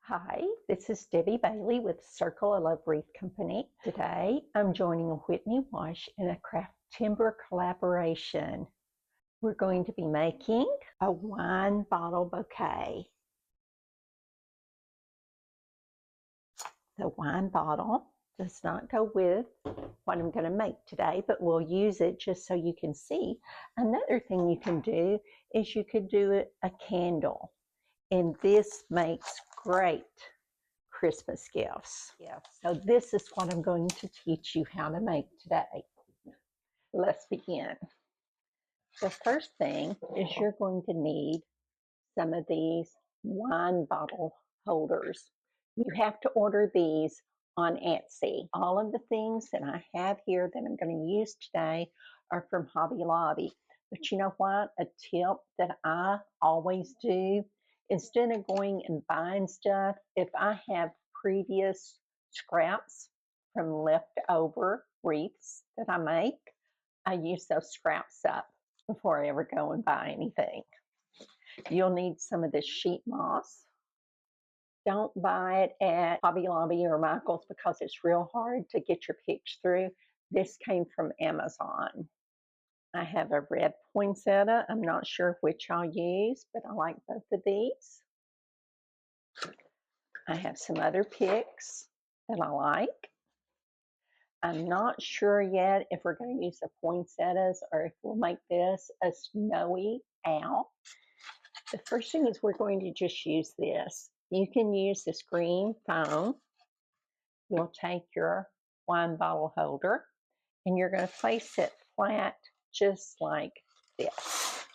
Hi, this is Debbie Bailey with Circle of Love Wreath Company. Today I'm joining Whitney Walsh in a Craftember collaboration. We're going to be making a wine bottle bouquet. The wine bottle does not go with what I'm going to make today, but we'll use it just so you can see. Another thing you can do is you could do a candle, and this makes great Christmas gifts. Yeah. So this is what I'm going to teach you how to make today. Let's begin. The first thing is you're going to need some of these wine bottle holders. You have to order these on Etsy. All of the things that I have here that I'm going to use today are from Hobby Lobby. But you know what? A tip that I always do, instead of going and buying stuff, if I have previous scraps from leftover wreaths that I make, I use those scraps up before I ever go and buy anything. You'll need some of this sheet moss. Don't buy it at Hobby Lobby or Michael's because it's real hard to get your picks through. This came from Amazon. I have a red poinsettia. I'm not sure which I'll use, but I like both of these. I have some other picks that I like. I'm not sure yet if we're going to use the poinsettias or if we'll make this a snowy owl. The first thing is we're going to just use this. You can use this green foam. You'll take your wine bottle holder and you're going to place it flat just like this.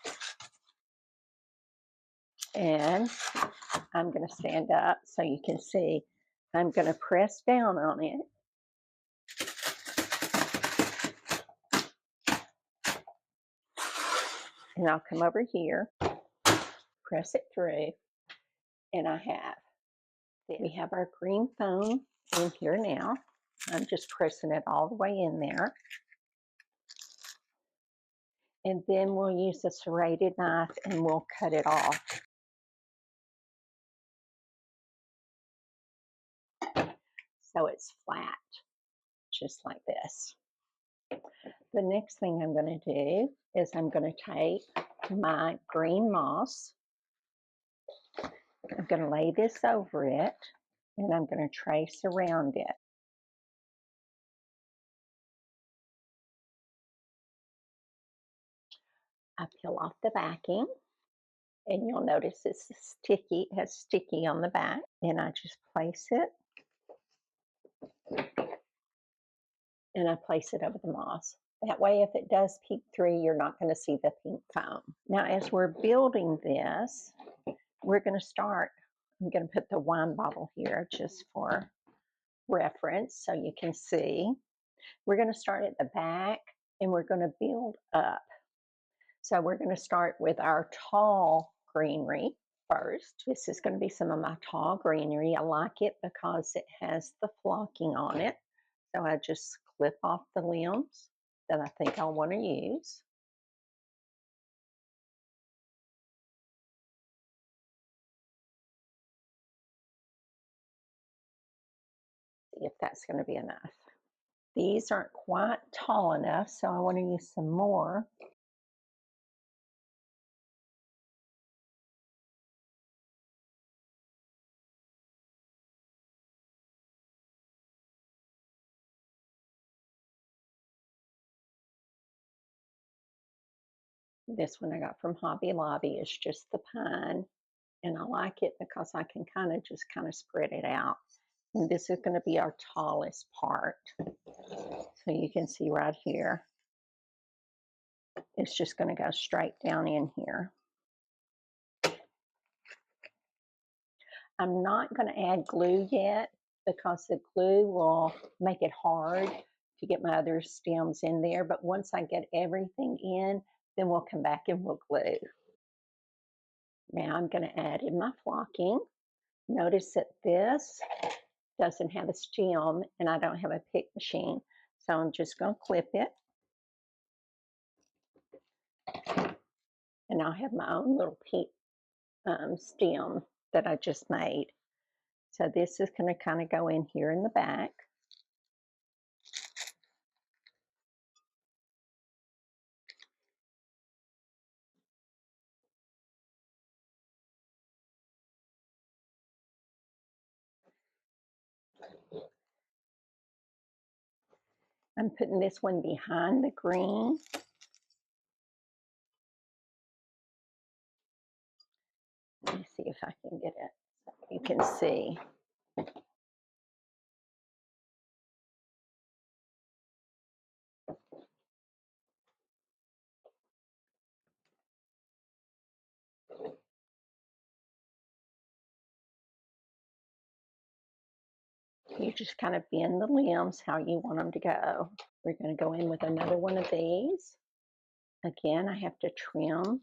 And I'm going to stand up so you can see. I'm going to press down on it. And I'll come over here, press it through, and I have this. We have our green foam in here now. I'm just pressing it all the way in there. And then we'll use a serrated knife and we'll cut it off. So it's flat, just like this. The next thing I'm going to do is I'm going to take my green moss. I'm going to lay this over it and I'm going to trace around it. I peel off the backing and you'll notice it's sticky, it has sticky on the back, and I just place it and I place it over the moss. That way, if it does peek through, you're not going to see the pink foam. Now, as we're building this, we're going to start. I'm going to put the wine bottle here just for reference so you can see. We're going to start at the back and we're going to build up. So we're going to start with our tall greenery first. This is going to be some of my tall greenery. I like it because it has the flocking on it. So I just clip off the limbs that I think I'll want to use. See if that's going to be enough. These aren't quite tall enough, so I want to use some more. This one I got from Hobby Lobby is just the pine, and I like it because I can just spread it out. And this is going to be our tallest part. So you can see right here, it's just going to go straight down in here. I'm not going to add glue yet because the glue will make it hard to get my other stems in there. But once I get everything in, then we'll come back and we'll glue. Now I'm going to add in my flocking. Notice that this doesn't have a stem and I don't have a pick machine. So I'm just going to clip it. And I'll have my own little stem that I just made. So this is going to kind of go in here in the back. I'm putting this one behind the green. Let me see if I can get it so you can see. You just kind of bend the limbs how you want them to go. We're going to go in with another one of these. Again, I have to trim.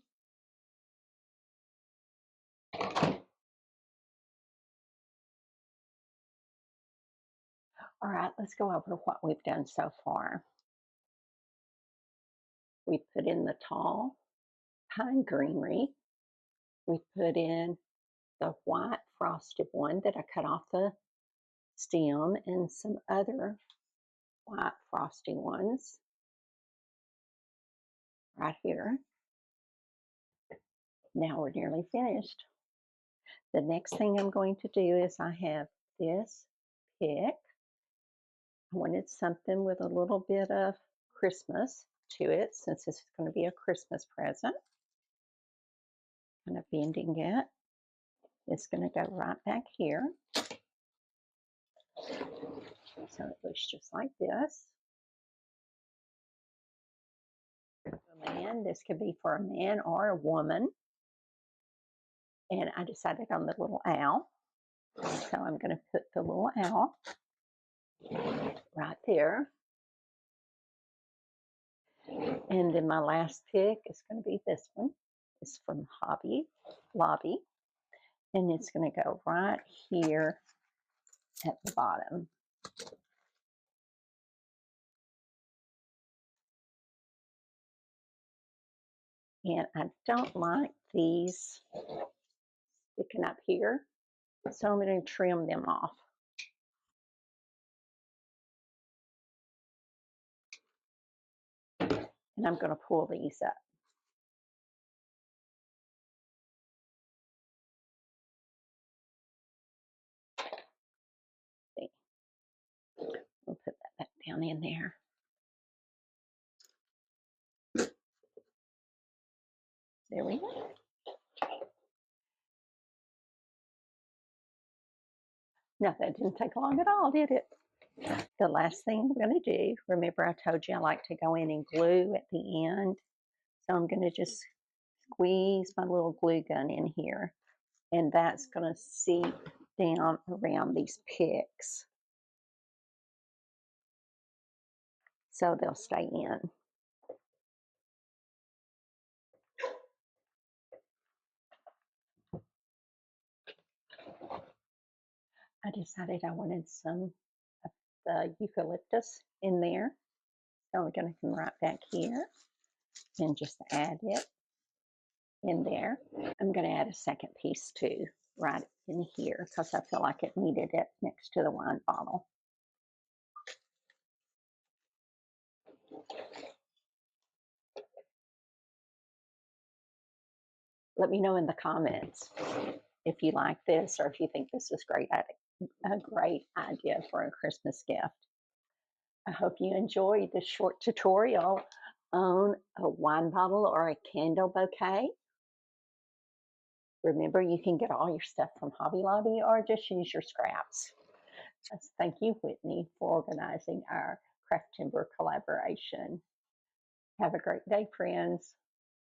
All right, let's go over what we've done so far. We put in the tall pine greenery. We put in the white frosted one that I cut off the stem and some other white frosting ones right here. Now we're nearly finished. The next thing I'm going to do is I have this pick. I wanted something with a little bit of Christmas to it since this is going to be a Christmas present. Kind of bending it. It's going to go right back here. So it looks just like this. A man, this could be for a man or a woman. And I decided on the little owl. So I'm going to put the little owl right there. And then my last pick is going to be this one. It's from Hobby Lobby. And it's going to go right here at the bottom. And I don't like these sticking up here, so I'm going to trim them off. And I'm going to pull these up. See. We'll put that back down in there. There we go. No, that didn't take long at all, did it? The last thing I'm going to do, remember I told you I like to go in and glue at the end. So I'm going to just squeeze my little glue gun in here. And that's going to seep down around these picks. So they'll stay in. I decided I wanted some of the eucalyptus in there. So I'm going to come right back here and just add it in there. I'm going to add a second piece too, right in here, because I feel like it needed it next to the wine bottle. Let me know in the comments if you like this or if you think this is a great idea for a Christmas gift. I hope you enjoyed this short tutorial on a wine bottle or a candle bouquet. Remember, you can get all your stuff from Hobby Lobby or just use your scraps. Thank you, Whitney, for organizing our Craftember collaboration. Have a great day, friends.